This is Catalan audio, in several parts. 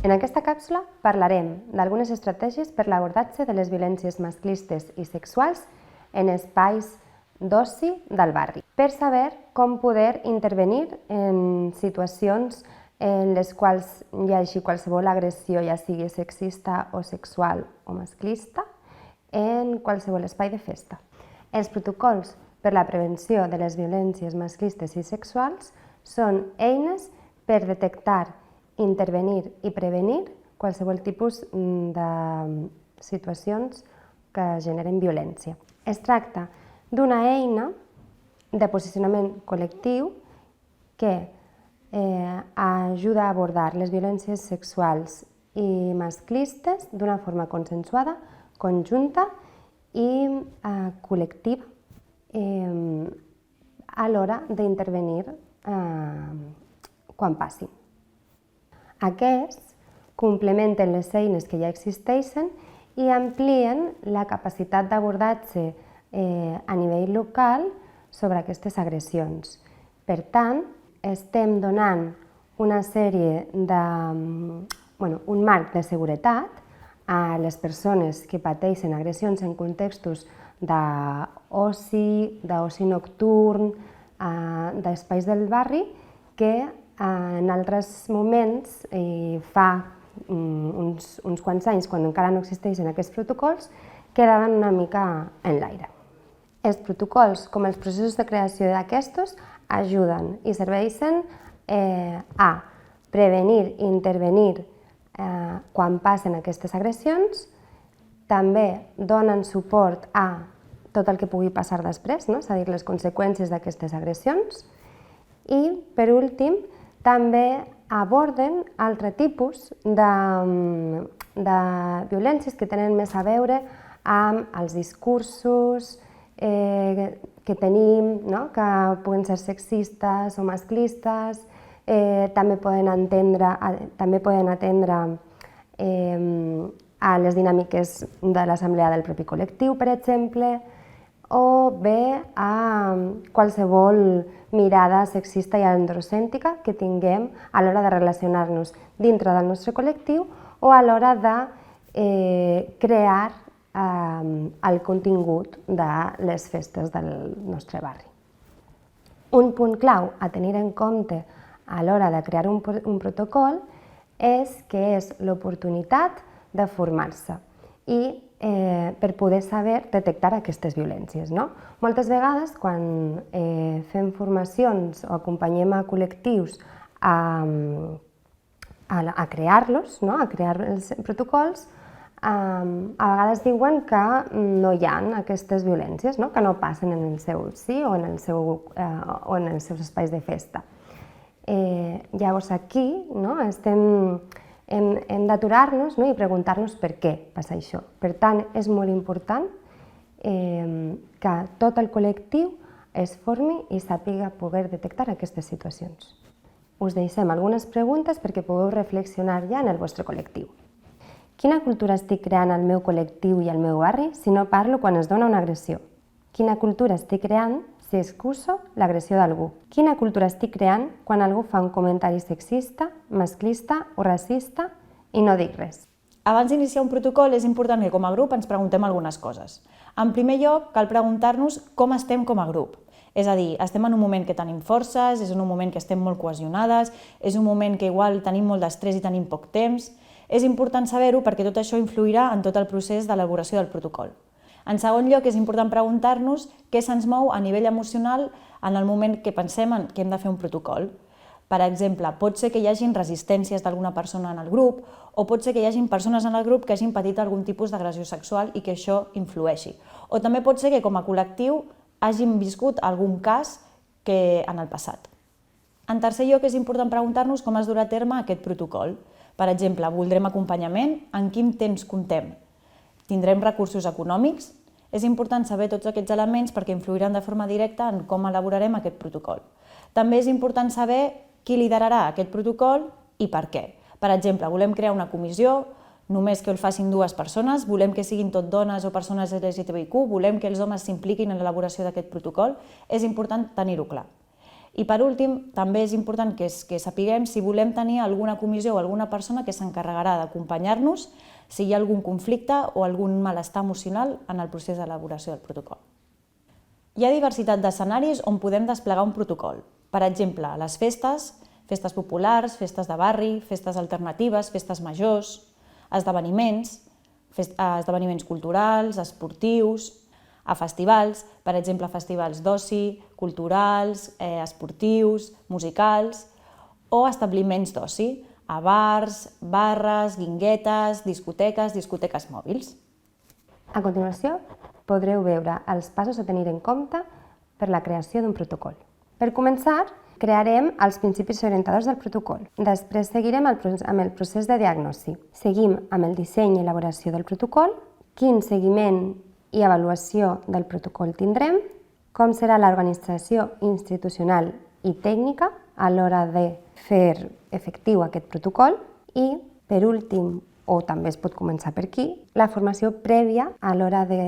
En aquesta càpsula parlarem d'algunes estratègies per l'abordatge de les violències masclistes i sexuals en espais d'oci del barri, per saber com poder intervenir en situacions en les quals hi hagi qualsevol agressió, ja sigui sexista o sexual o masclista, en qualsevol espai de festa. Els protocols per la prevenció de les violències masclistes i sexuals són eines per detectar, intervenir i prevenir qualsevol tipus de situacions que generen violència. Es tracta d'una eina de posicionament col·lectiu que ajuda a abordar les violències sexuals i masclistes d'una forma consensuada, conjunta i col·lectiva a l'hora d'intervenir quan passi. Aquests complementen les eines que ja existeixen i amplien la capacitat d'abordatge a nivell local sobre aquestes agressions. Per tant, estem donant una sèrie un marc de seguretat a les persones que pateixen agressions en contextos d'oci nocturn, d'espais del barri, que en altres moments, fa uns quants anys, quan encara no existeixen aquests protocols, quedaven una mica en l'aire. Els protocols, com els processos de creació d'aquestos, ajuden i serveixen a prevenir i intervenir quan passen aquestes agressions, també donen suport a tot el que pugui passar després, és a dir, les conseqüències d'aquestes agressions, i, per últim, també aborden altre tipus de violències que tenen més a veure amb els discursos que tenim, que poden ser sexistes o masclistes, també poden atendre a les dinàmiques de l'assemblea del propi col·lectiu, per exemple, o bé a qualsevol mirada sexista i androcèntrica que tinguem a l'hora de relacionar-nos dintre del nostre col·lectiu o a l'hora de crear el contingut de les festes del nostre barri. Un punt clau a tenir en compte a l'hora de crear un protocol és que és l'oportunitat de formar-se i per poder saber detectar aquestes violències. Moltes vegades, quan fem formacions o acompanyem a col·lectius a crear-los, a crear els protocols, a vegades diuen que no hi ha aquestes violències, que no passen en el seu si o en els seus espais de festa. Llavors aquí hem d'aturar-nos i preguntar-nos per què passa això. Per tant, és molt important que tot el col·lectiu es formi i sàpiga poder detectar aquestes situacions. Us deixem algunes preguntes perquè pugueu reflexionar ja en el vostre col·lectiu. Quina cultura estic creant al meu col·lectiu i al meu barri si no parlo quan es dona una agressió? Quina cultura estic creant si excuso l'agressió d'algú? Quina cultura estic creant quan algú fa un comentari sexista, masclista o racista i no dic res? Abans d'iniciar un protocol és important que com a grup ens preguntem algunes coses. En primer lloc, cal preguntar-nos com estem com a grup. És a dir, estem en un moment que tenim forces, és en un moment que estem molt cohesionades, és un moment que igual tenim molt d'estrès i tenim poc temps. És important saber-ho perquè tot això influirà en tot el procés d'elaboració del protocol. En segon lloc, és important preguntar-nos què se'ns mou a nivell emocional en el moment que pensem que hem de fer un protocol. Per exemple, pot ser que hi hagin resistències d'alguna persona en el grup o pot ser que hi hagin persones en el grup que hagin patit algun tipus d'agressió sexual i que això influeixi. O també pot ser que com a col·lectiu hagin viscut algun cas en el passat. En tercer lloc, és important preguntar-nos com es durà a terme aquest protocol. Per exemple, voldrem acompanyament? En quin temps comptem? Tindrem recursos econòmics? És important saber tots aquests elements perquè influiran de forma directa en com elaborarem aquest protocol. També és important saber qui liderarà aquest protocol i per què. Per exemple, volem crear una comissió, només que el facin dues persones, volem que siguin tot dones o persones LGTBIQ, volem que els homes s'impliquin en l'elaboració d'aquest protocol, és important tenir-ho clar. I per últim, també és important que sapiguem si volem tenir alguna comissió o alguna persona que s'encarregarà d'acompanyar-nos si hi ha algun conflicte o algun malestar emocional en el procés d'elaboració del protocol. Hi ha diversitat d'escenaris on podem desplegar un protocol. Per exemple, les festes populars, festes de barri, festes alternatives, festes majors, esdeveniments culturals, esportius, a festivals, per exemple, festivals d'oci, culturals, esportius, musicals, o establiments d'oci, a bars, barres, guinguetes, discoteques mòbils. A continuació, podreu veure els passos a tenir en compte per la creació d'un protocol. Per començar, crearem els principis orientadors del protocol. Després seguirem amb el procés de diagnosi. Seguim amb el disseny i elaboració del protocol, quin seguiment i avaluació del protocol tindrem, com serà l'organització institucional i tècnica a l'hora de fer efectiu aquest protocol i, per últim, o també es pot començar per aquí, la formació prèvia a l'hora de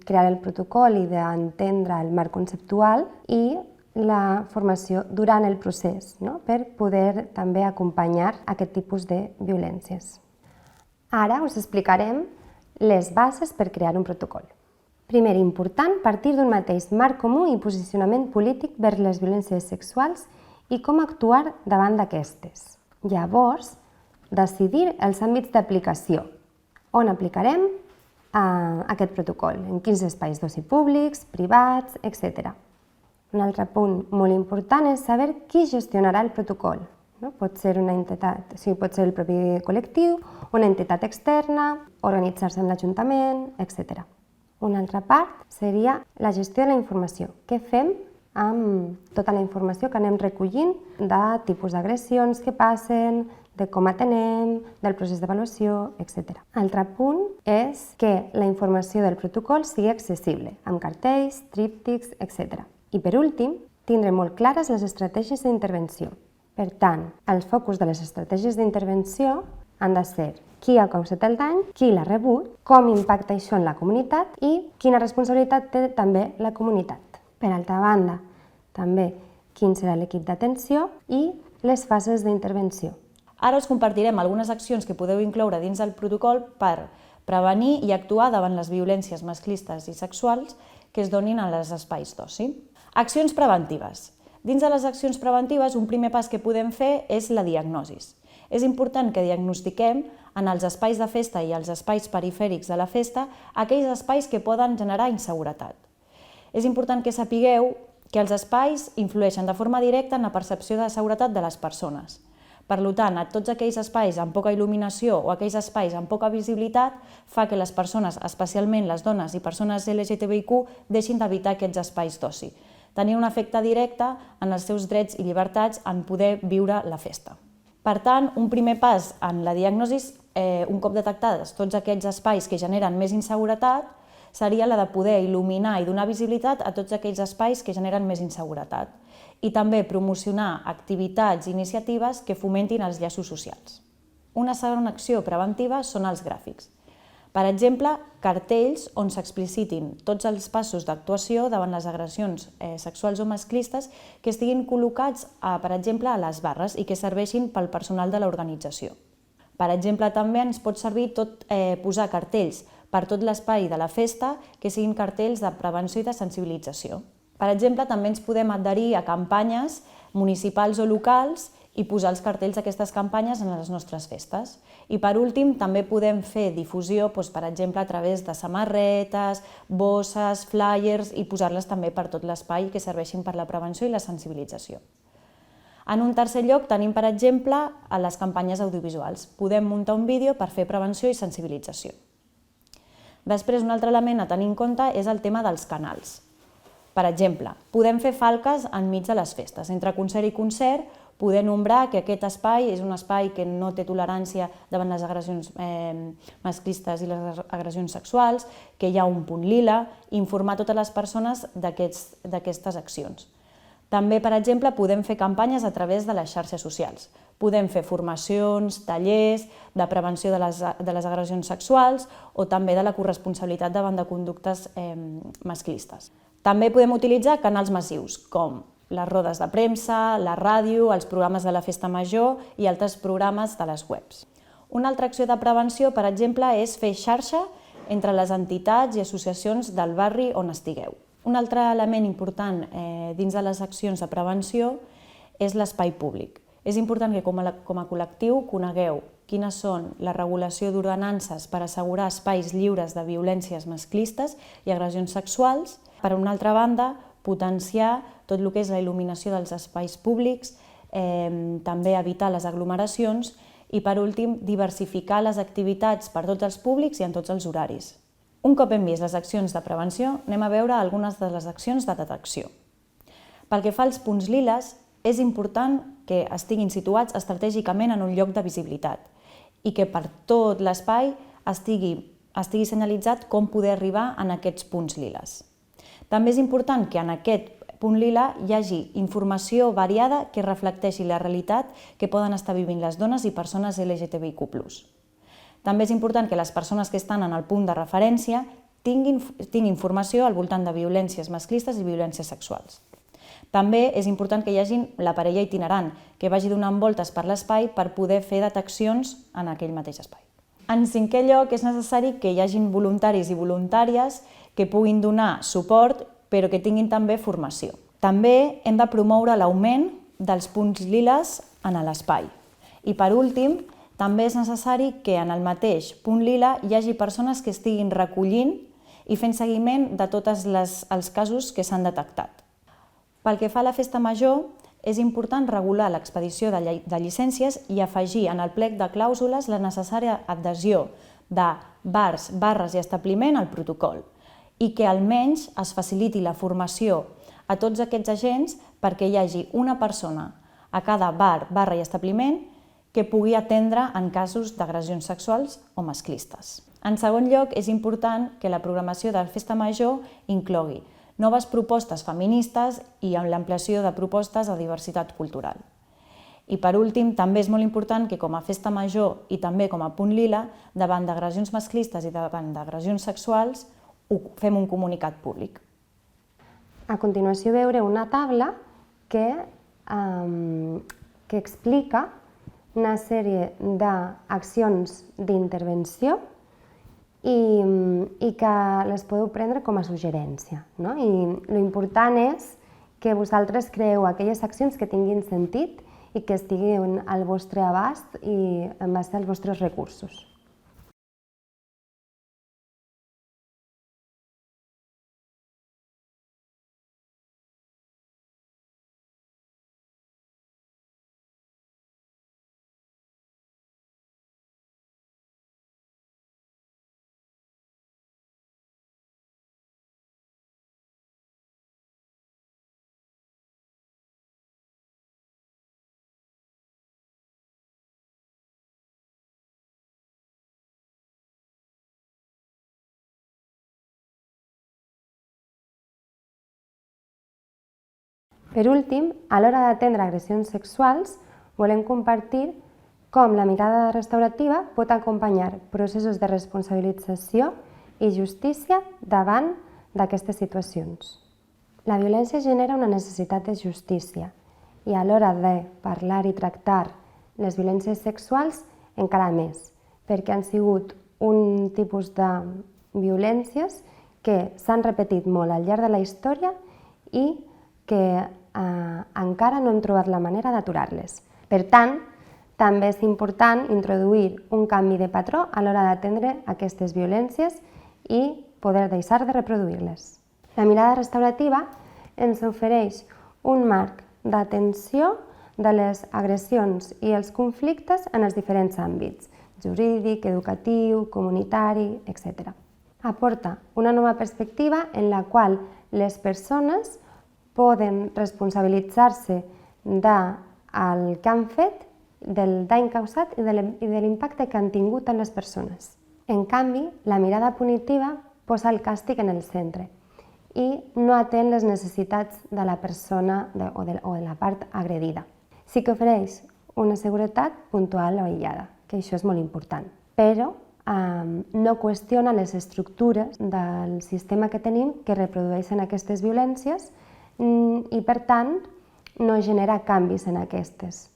crear el protocol i d'entendre el marc conceptual i la formació durant el procés, per poder també acompanyar aquest tipus de violències. Ara us explicarem les bases per crear un protocol. Primer, important, partir d'un mateix marc comú i posicionament polític vers les violències sexuals i com actuar davant d'aquestes. Llavors, decidir els àmbits d'aplicació, on aplicarem aquest protocol, en quins espais d'oci públics, privats, etc. Un altre punt molt important és saber qui gestionarà el protocol. Pot ser una entitat, pot ser el propi col·lectiu, una entitat externa, organitzar-se en l'Ajuntament, etc. Una altra part seria la gestió de la informació. Què fem amb tota la informació que anem recollint de tipus d'agressions que passen, de com atenem, del procés d'avaluació, etc. Altre punt és que la informació del protocol sigui accessible, amb cartells, tríptics, etc. I per últim, tindre molt clares les estratègies d'intervenció. Per tant, els focus de les estratègies d'intervenció han de ser qui ha causat el dany, qui l'ha rebut, com impacta això en la comunitat i quina responsabilitat té també la comunitat. Per altra banda, també quin serà l'equip d'atenció i les fases d'intervenció. Ara us compartirem algunes accions que podeu incloure dins del protocol per prevenir i actuar davant les violències masclistes i sexuals que es donin en els espais d'oci. Accions preventives. Dins de les accions preventives, un primer pas que podem fer és la diagnosi. És important que diagnostiquem en els espais de festa i els espais perifèrics de la festa aquells espais que poden generar inseguretat. És important que sapigueu que els espais influeixen de forma directa en la percepció de seguretat de les persones. Per tant, a tots aquells espais amb poca il·luminació o aquells espais amb poca visibilitat fa que les persones, especialment les dones i persones LGTBIQ, deixin d'evitar aquests espais d'oci. Tenir un efecte directe en els seus drets i llibertats en poder viure la festa. Per tant, un primer pas en la diagnosi, un cop detectats tots aquests espais que generen més inseguretat, seria la de poder il·luminar i donar visibilitat a tots aquells espais que generen més inseguretat i també promocionar activitats i iniciatives que fomentin els llaços socials. Una segona acció preventiva són els gràfics. Per exemple, cartells on s'explicitin tots els passos d'actuació davant les agressions sexuals o masclistes que estiguin col·locats, per exemple, a les barres i que serveixin pel personal de l'organització. Per exemple, també ens pot servir posar cartells per tot l'espai de la festa que siguin cartells de prevenció i de sensibilització. Per exemple, també ens podem adherir a campanyes municipals o locals i posar els cartells d'aquestes campanyes en les nostres festes. I per últim, també podem fer difusió, per exemple, a través de samarretes, bosses, flyers i posar-les també per tot l'espai que serveixin per la prevenció i la sensibilització. En un tercer lloc tenim, per exemple, les campanyes audiovisuals. Podem muntar un vídeo per fer prevenció i sensibilització. Després, un altre element a tenir en compte és el tema dels canals. Per exemple, podem fer falques enmig de les festes. Entre concert i concert, poder nombrar que aquest espai és un espai que no té tolerància davant les agressions masclistes i les agressions sexuals, que hi ha un punt lila, i informar totes les persones d'aquestes accions. També, per exemple, podem fer campanyes a través de les xarxes socials. Podem fer formacions, tallers de prevenció de les agressions sexuals o també de la corresponsabilitat davant de conductes masclistes. També podem utilitzar canals massius, com les rodes de premsa, la ràdio, els programes de la festa major i altres programes de les webs. Una altra acció de prevenció, per exemple, és fer xarxa entre les entitats i associacions del barri on estigueu. Un altre element important dins de les accions de prevenció és l'espai públic. És important que com a col·lectiu conegueu quines són la regulació d'ordenances per assegurar espais lliures de violències masclistes i agressions sexuals. Per una altra banda, potenciar tot el que és la il·luminació dels espais públics, també evitar les aglomeracions i, per últim, diversificar les activitats per tots els públics i en tots els horaris. Un cop hem vist les accions de prevenció, anem a veure algunes de les accions de detecció. Pel que fa als punts liles, és important que estiguin situats estratègicament en un lloc de visibilitat i que per tot l'espai estigui senyalitzat com poder arribar en aquests punts liles. També és important que en aquest punt lila hi hagi informació variada que reflecteixi la realitat que poden estar vivint les dones i persones LGTBIQ+. També és important que les persones que estan en el punt de referència tinguin informació al voltant de violències masclistes i violències sexuals. També és important que hi hagi la parella itinerant, que vagi donant voltes per l'espai per poder fer deteccions en aquell mateix espai. En cinquè lloc, és necessari que hi hagin voluntaris i voluntàries que puguin donar suport, però que tinguin també formació. També hem de promoure l'augment dels punts liles en l'espai. I per últim, també és necessari que en el mateix punt lila hi hagi persones que estiguin recollint i fent seguiment de tots els casos que s'han detectat. Pel que fa a la festa major, és important regular l'expedició de llicències i afegir en el plec de clàusules la necessària adhesió de bars, barres i establiment al protocol i que almenys es faciliti la formació a tots aquests agents perquè hi hagi una persona a cada bar, barra i establiment que pugui atendre en casos d'agressions sexuals o masclistes. En segon lloc, és important que la programació de la festa major inclogui noves propostes feministes i amb l'ampliació de propostes de diversitat cultural. I per últim, també és molt important que com a festa major i també com a punt lila, davant d'agressions masclistes i davant d'agressions sexuals, fem un comunicat públic. A continuació veure una taula que explica una sèrie d'accions d'intervenció i que les podeu prendre com a suggerència. I l'important és que vosaltres creeu aquelles accions que tinguin sentit i que estiguin al vostre abast i en base als vostres recursos. Per últim, a l'hora d'atendre agressions sexuals, volem compartir com la mirada restaurativa pot acompanyar processos de responsabilització i justícia davant d'aquestes situacions. La violència genera una necessitat de justícia i a l'hora de parlar i tractar les violències sexuals encara més, perquè han sigut un tipus de violències que s'han repetit molt al llarg de la història i que encara no hem trobat la manera d'aturar-les. Per tant, també és important introduir un canvi de patró a l'hora d'atendre aquestes violències i poder deixar de reproduir-les. La mirada restaurativa ens ofereix un marc d'atenció de les agressions i els conflictes en els diferents àmbits, jurídic, educatiu, comunitari, etc. Aporta una nova perspectiva en la qual les persones poden responsabilitzar-se del que han fet, del dany causat i de l'impacte que han tingut en les persones. En canvi, la mirada punitiva posa el càstig en el centre i no atén les necessitats de la persona o de la part agredida. Sí que ofereix una seguretat puntual o aïllada, que això és molt important, però no qüestiona les estructures del sistema que tenim que reprodueixen aquestes violències i, per tant, no genera canvis en aquestes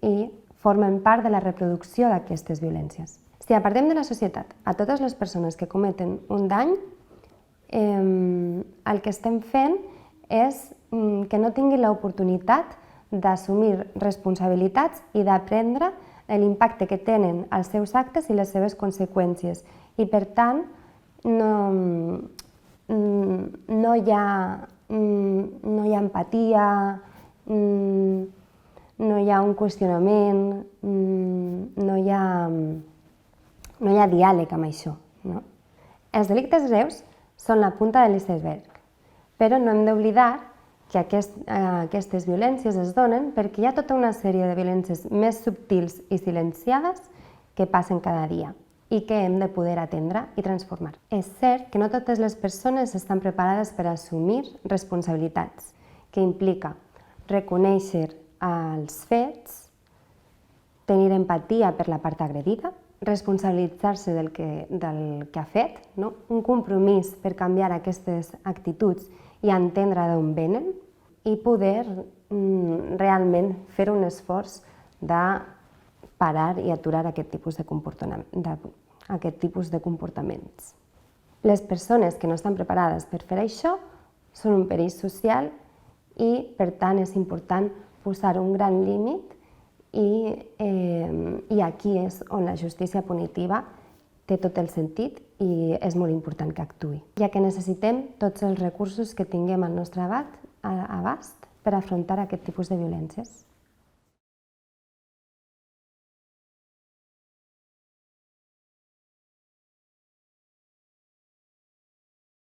i formen part de la reproducció d'aquestes violències. Si apartem de la societat a totes les persones que cometen un dany, el que estem fent és que no tinguin l'oportunitat d'assumir responsabilitats i d'aprendre l'impacte que tenen els seus actes i les seves conseqüències. I per tant, no hi ha empatia, no hi ha un qüestionament, no hi ha diàleg amb això. Els delictes greus són la punta de l'iceberg, però no hem d'oblidar que aquestes violències es donen perquè hi ha tota una sèrie de violències més subtils i silenciades que passen cada dia i que hem de poder atendre i transformar. És cert que no totes les persones estan preparades per assumir responsabilitats, que implica reconèixer els fets, tenir empatia per la part agredida, responsabilitzar-se del que ha fet, un compromís per canviar aquestes actituds i entendre d'on venen i poder realment fer un esforç de parar i aturar aquest tipus de comportaments. Les persones que no estan preparades per fer això són un perill social i, per tant, és important posar un gran límit i aquí és on la justícia punitiva té tot el sentit i és molt important que actuï, ja que necessitem tots els recursos que tinguem al nostre abast per afrontar aquest tipus de violències.